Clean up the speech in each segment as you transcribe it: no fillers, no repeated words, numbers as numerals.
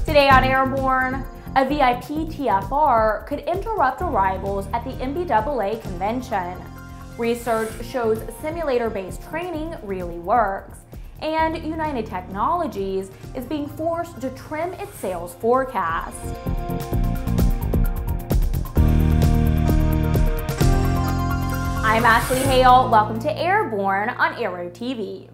Today on Airborne, a VIP TFR could interrupt arrivals at the NBAA convention. Research shows simulator-based training really works. And United Technologies is being forced to trim its sales forecast. I'm Ashley Hale. Welcome to Airborne on Aero-TV.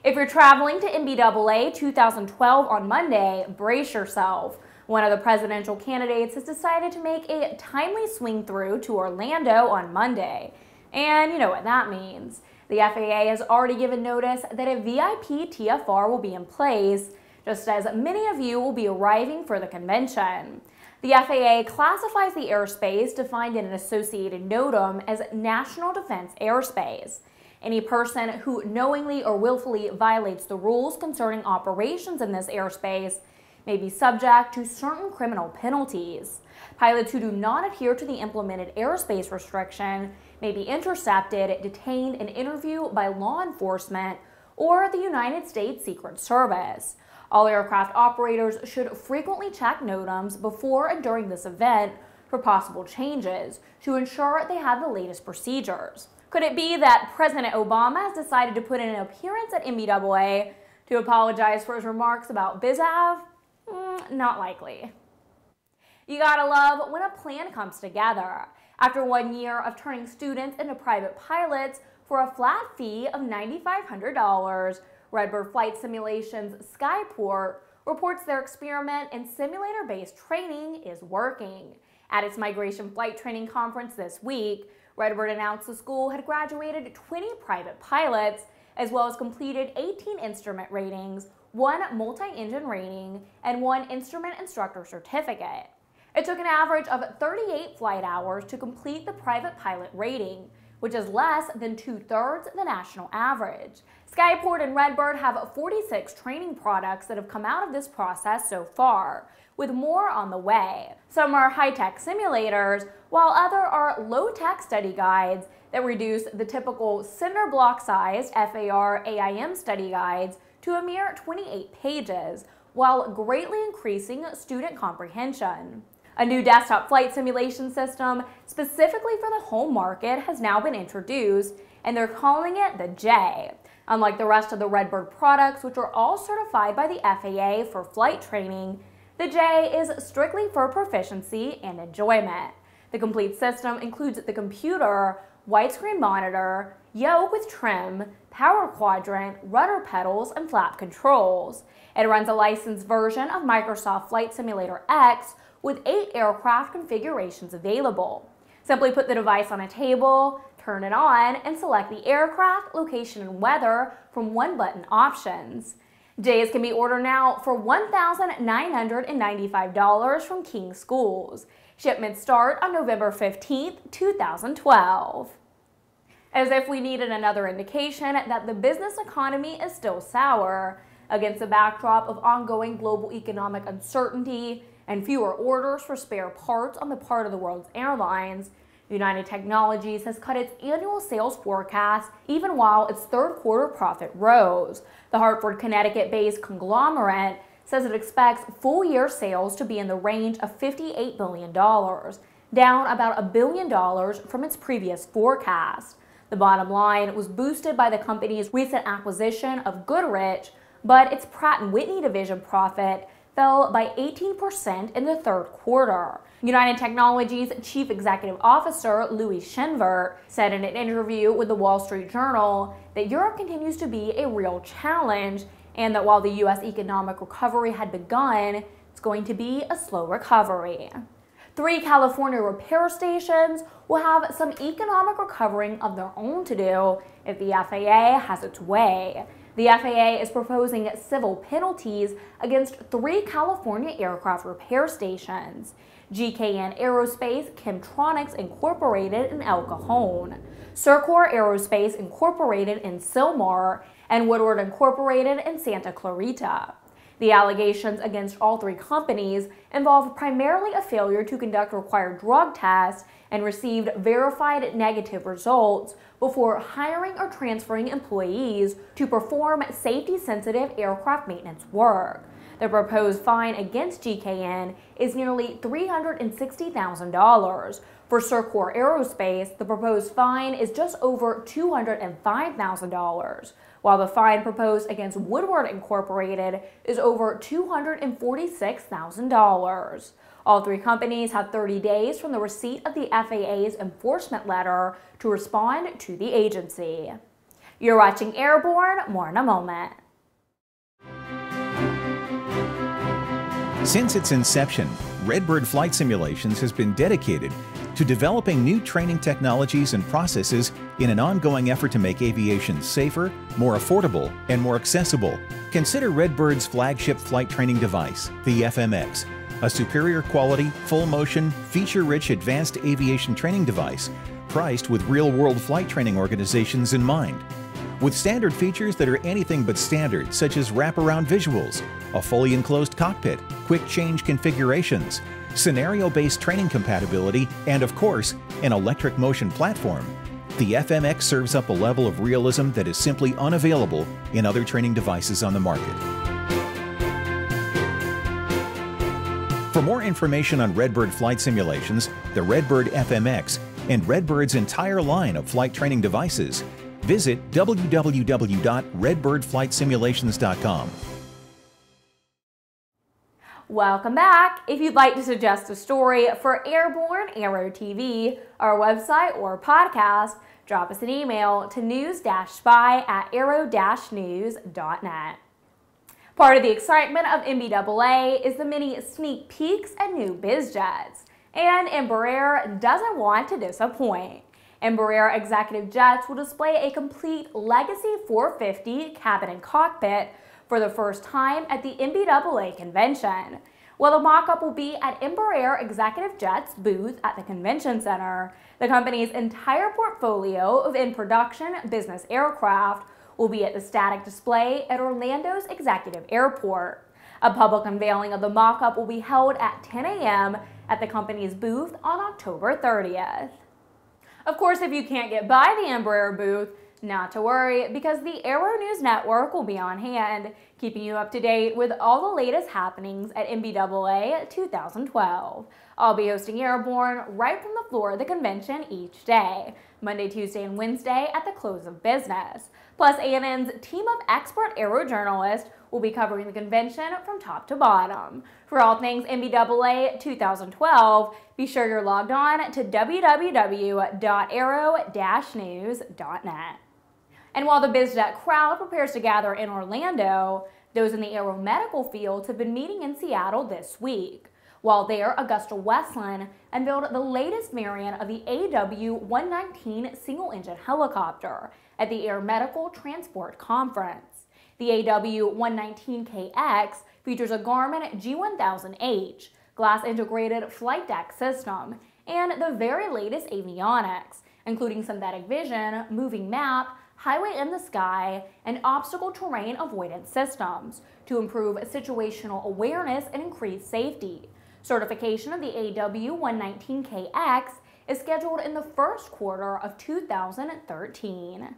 If you're traveling to NBAA 2012 on Monday, brace yourself. One of the presidential candidates has decided to make a timely swing through to Orlando on Monday. And you know what that means. The FAA has already given notice that a VIP TFR will be in place, just as many of you will be arriving for the convention. The FAA classifies the airspace defined in an associated NOTAM as national defense airspace. Any person who knowingly or willfully violates the rules concerning operations in this airspace may be subject to certain criminal penalties. Pilots who do not adhere to the implemented airspace restriction may be intercepted, detained, and interviewed by law enforcement or the United States Secret Service. All aircraft operators should frequently check NOTAMs before and during this event for possible changes to ensure they have the latest procedures. Could it be that President Obama has decided to put in an appearance at NBAA to apologize for his remarks about BizAv? Not likely. You gotta love when a plan comes together. After 1 year of turning students into private pilots for a flat fee of $9,500, Redbird Flight Simulation's Skyport reports their experiment in simulator-based training is working. At its Migration Flight Training Conference this week, Redbird announced the school had graduated 20 private pilots, as well as completed 18 instrument ratings, 1 multi-engine rating, and 1 instrument instructor certificate. It took an average of 38 flight hours to complete the private pilot rating, which is less than 2/3 the national average. Skyport and Redbird have 46 training products that have come out of this process so far, with more on the way. Some are high-tech simulators, while other are low-tech study guides that reduce the typical cinder block-sized FAR AIM study guides to a mere 28 pages, while greatly increasing student comprehension. A new desktop flight simulation system specifically for the home market has now been introduced, and they're calling it the J. Unlike the rest of the Redbird products, which are all certified by the FAA for flight training, the J is strictly for proficiency and enjoyment. The complete system includes the computer, widescreen monitor, yoke with trim, power quadrant, rudder pedals, and flap controls. It runs a licensed version of Microsoft Flight Simulator X with 8 aircraft configurations available. Simply put the device on a table, turn it on, and select the aircraft, location, and weather from one-button options. J's can be ordered now for $1,995 from King Schools. Shipments start on November 15th, 2012. As if we needed another indication that the business economy is still sour, against a backdrop of ongoing global economic uncertainty and fewer orders for spare parts on the part of the world's airlines, United Technologies has cut its annual sales forecast even while its third-quarter profit rose. The Hartford, Connecticut-based conglomerate says it expects full-year sales to be in the range of $58 billion, down about $1 billion from its previous forecast. The bottom line was boosted by the company's recent acquisition of Goodrich, but its Pratt & Whitney division profit fell by 18% in the third quarter. United Technologies Chief Executive Officer Louis Schenvert said in an interview with the Wall Street Journal that Europe continues to be a real challenge and that while the U.S. economic recovery had begun, it's going to be a slow recovery. 3 California repair stations will have some economic recovering of their own to do if the FAA has its way. The FAA is proposing civil penalties against 3 California aircraft repair stations: GKN Aerospace, Chemtronics Incorporated in El Cajon, Circor Aerospace Incorporated in Sylmar, and Woodward Incorporated in Santa Clarita. The allegations against all three companies involve primarily a failure to conduct required drug tests and received verified negative results before hiring or transferring employees to perform safety-sensitive aircraft maintenance work. The proposed fine against GKN is nearly $360,000. For Circor Aerospace, the proposed fine is just over $205,000, while the fine proposed against Woodward Incorporated is over $246,000. All three companies have 30 days from the receipt of the FAA's enforcement letter to respond to the agency. You're watching Airborne, more in a moment. Since its inception, Redbird Flight Simulations has been dedicated to developing new training technologies and processes in an ongoing effort to make aviation safer, more affordable, and more accessible. Consider Redbird's flagship flight training device, the FMX, a superior quality, full-motion, feature-rich advanced aviation training device priced with real-world flight training organizations in mind. With standard features that are anything but standard, such as wraparound visuals, a fully enclosed cockpit, quick change configurations, scenario-based training compatibility, and of course, an electric motion platform, the FMX serves up a level of realism that is simply unavailable in other training devices on the market. For more information on Redbird flight simulations, the Redbird FMX, and Redbird's entire line of flight training devices, visit www.redbirdflightsimulations.com. Welcome back. If you'd like to suggest a story for Airborne, Aero-TV, our website, or podcast, drop us an email to news-spy@aero-news.net. Part of the excitement of NBAA is the many sneak peeks and new biz jets, and Embraer doesn't want to disappoint. Embraer executive jets will display a complete Legacy 450 cabin and cockpit for the first time at the NBAA convention. While the mock-up will be at Embraer Executive Jets booth at the Convention Center, the company's entire portfolio of in-production business aircraft will be at the static display at Orlando's Executive Airport. A public unveiling of the mock-up will be held at 10 a.m. at the company's booth on October 30th. Of course, if you can't get by the Embraer booth, not to worry, because the Aero-News network will be on hand, keeping you up to date with all the latest happenings at NBAA 2012. I'll be hosting Airborne right from the floor of the convention each day, Monday, Tuesday, and Wednesday at the close of business. Plus, ANN's team of expert aero journalists will be covering the convention from top to bottom. For all things NBAA 2012, be sure you're logged on to www.aero-news.net. And while the BizJet crowd prepares to gather in Orlando, those in the aeromedical fields have been meeting in Seattle this week. While there, Augusta-Westland unveiled the latest variant of the AW-119 single-engine helicopter at the Air Medical Transport Conference. The AW-119KX features a Garmin G1000H, glass-integrated flight deck system, and the very latest avionics, including synthetic vision, moving map, highway in the sky, and obstacle terrain avoidance systems to improve situational awareness and increase safety. Certification of the AW-119KX is scheduled in the first quarter of 2013.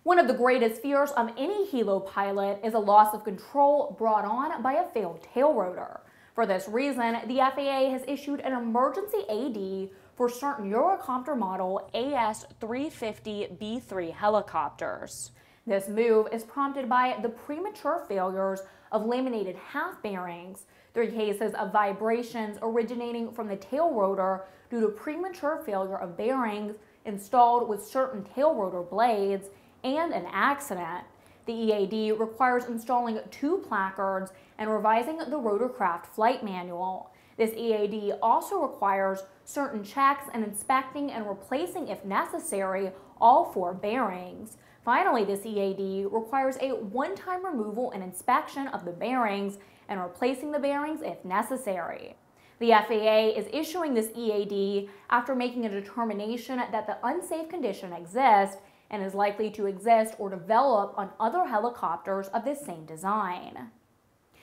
One of the greatest fears of any helo pilot is a loss of control brought on by a failed tail rotor. For this reason, the FAA has issued an emergency AD for certain Eurocopter model AS-350B3 helicopters. This move is prompted by the premature failures of laminated half bearings, 3 cases of vibrations originating from the tail rotor due to premature failure of bearings installed with certain tail rotor blades, and an accident. The EAD requires installing 2 placards and revising the rotorcraft flight manual. This EAD also requires certain checks and inspecting and replacing, if necessary, all 4 bearings. Finally, this EAD requires a one-time removal and inspection of the bearings and replacing the bearings if necessary. The FAA is issuing this EAD after making a determination that the unsafe condition exists and is likely to exist or develop on other helicopters of this same design.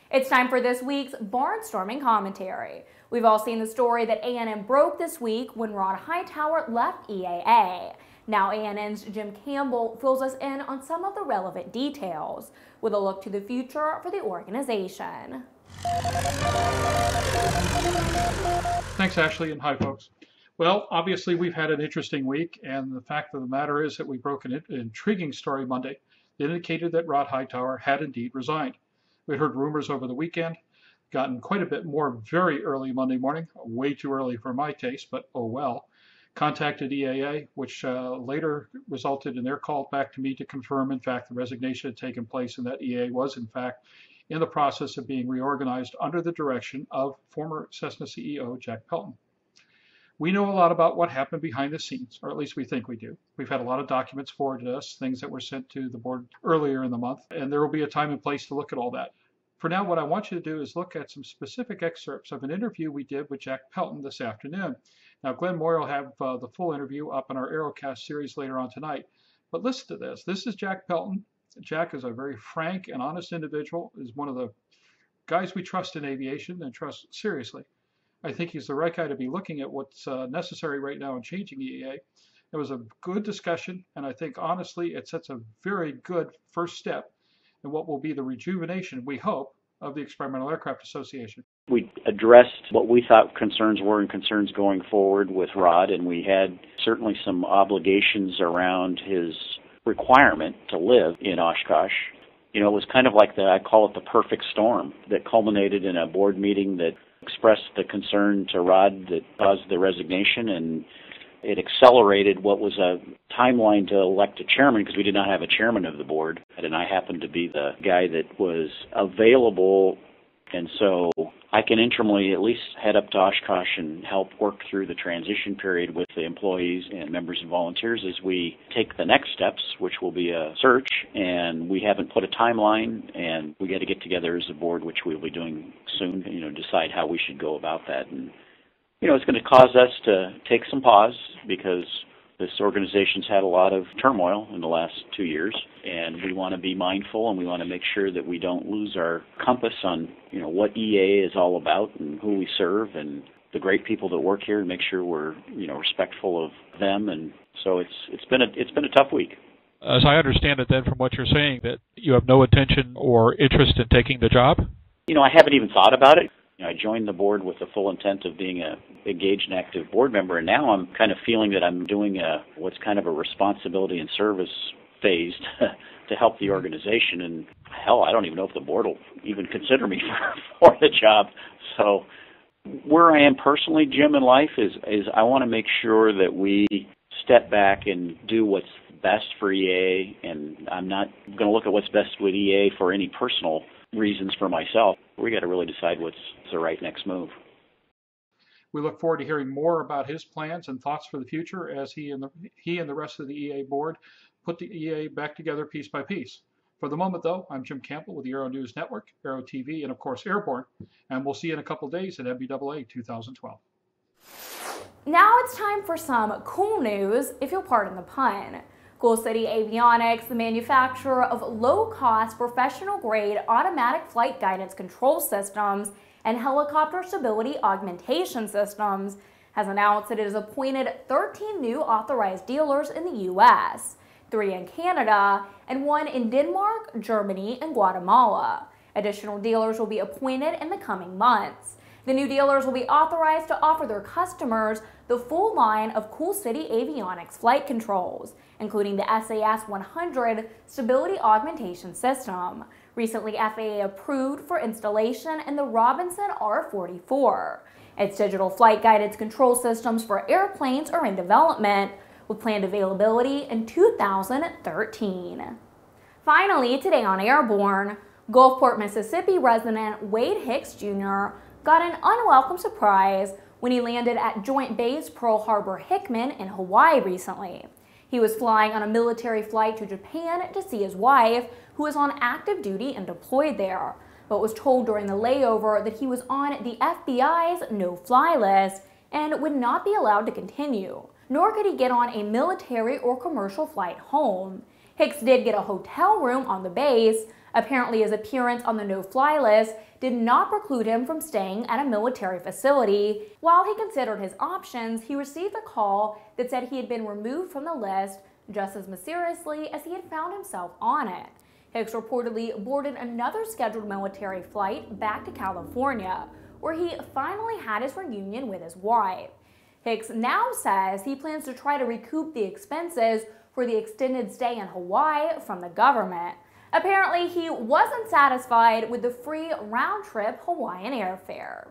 It's time for this week's barnstorming commentary. We've all seen the story that A&M broke this week when Rod Hightower left EAA. Now A&M's Jim Campbell fills us in on some of the relevant details, with a look to the future for the organization. Thanks, Ashley, and hi, folks. Well, obviously, we've had an interesting week, and the fact of the matter is that we broke an intriguing story Monday that indicated that Rod Hightower had indeed resigned. We heard rumors over the weekend, gotten quite a bit more very early Monday morning, way too early for my taste, but oh well. Contacted EAA, which later resulted in their call back to me to confirm, in fact, the resignation had taken place and that EAA was, in fact, in the process of being reorganized under the direction of former Cessna CEO Jack Pelton. We know a lot about what happened behind the scenes, or at least we think we do. We've had a lot of documents forwarded to us, things that were sent to the board earlier in the month, and there will be a time and place to look at all that. For now, what I want you to do is look at some specific excerpts of an interview we did with Jack Pelton this afternoon. Now, Glenn Moyer will have the full interview up in our Aerocast series later on tonight. But listen to this. This is Jack Pelton. Jack is a very frank and honest individual, is one of the guys we trust in aviation and trust seriously. I think he's the right guy to be looking at what's necessary right now in changing EAA. It was a good discussion, and I think, honestly, it sets a very good first step in what will be the rejuvenation, we hope, of the Experimental Aircraft Association. We addressed what we thought concerns were and concerns going forward with Rod, and we had certainly some obligations around his requirement to live in Oshkosh. You know, it was kind of like I call it the perfect storm that culminated in a board meeting that expressed the concern to Rod that caused the resignation, and it accelerated what was a timeline to elect a chairman because we did not have a chairman of the board, and I happened to be the guy that was available, and so I can interimly at least head up to Oshkosh and help work through the transition period with the employees and members and volunteers as we take the next steps, which will be a search, and we haven't put a timeline, and we got to get together as a board, which we'll be doing soon, decide how we should go about that. And it's going to cause us to take some pause because this organization's had a lot of turmoil in the last 2 years, and we want to be mindful and we want to make sure that we don't lose our compass on, what EAA is all about and who we serve and the great people that work here, and make sure we're, respectful of them. And so it's been a tough week. As I understand it then from what you're saying, that you have no intention or interest in taking the job? I haven't even thought about it. I joined the board with the full intent of being a engaged and active board member, and now I'm kind of feeling that I'm doing what's kind of a responsibility and service phase to help the organization. And hell, I don't even know if the board will even consider me for the job. So where I am personally, Jim, in life is I want to make sure that we step back and do what's best for EAA, and I'm not going to look at what's best with EAA for any personal reasons for myself. We got to really decide what's the right next move. We look forward to hearing more about his plans and thoughts for the future as he and the rest of the EAA board put the EAA back together piece by piece. For the moment, though, I'm Jim Campbell with the Aero-News Network, Aero-TV, and of course Airborne, and we'll see you in a couple days at NBAA 2012. Now it's time for some cool news, if you'll pardon the pun. Cool City Avionics, the manufacturer of low-cost, professional-grade automatic flight guidance control systems and helicopter stability augmentation systems, has announced that it has appointed 13 new authorized dealers in the U.S., 3 in Canada, and 1 in Denmark, Germany, and Guatemala. Additional dealers will be appointed in the coming months. The new dealers will be authorized to offer their customers the full line of Cool City Avionics flight controls, including the SAS 100 Stability Augmentation System, recently FAA approved for installation in the Robinson R-44. Its digital flight guidance control systems for airplanes are in development, with planned availability in 2013. Finally, today on Airborne, Gulfport, Mississippi resident Wade Hicks Jr. got an unwelcome surprise when he landed at Joint Base Pearl Harbor Hickman in Hawaii recently. He was flying on a military flight to Japan to see his wife, who was on active duty and deployed there, but was told during the layover that he was on the FBI's no-fly list and would not be allowed to continue, nor could he get on a military or commercial flight home. Hicks did get a hotel room on the base, Apparently, his appearance on the no-fly list did not preclude him from staying at a military facility. While he considered his options, he received a call that said he had been removed from the list just as mysteriously as he had found himself on it. Hicks reportedly boarded another scheduled military flight back to California, where he finally had his reunion with his wife. Hicks now says he plans to try to recoup the expenses for the extended stay in Hawaii from the government. Apparently, he wasn't satisfied with the free round-trip Hawaiian airfare.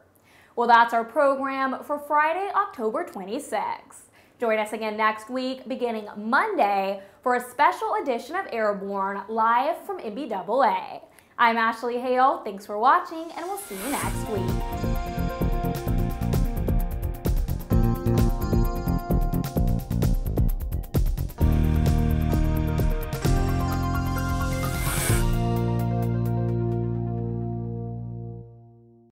Well, that's our program for Friday, October 26th. Join us again next week, beginning Monday, for a special edition of Airborne, live from NBAA. I'm Ashley Hale. Thanks for watching, and we'll see you next week.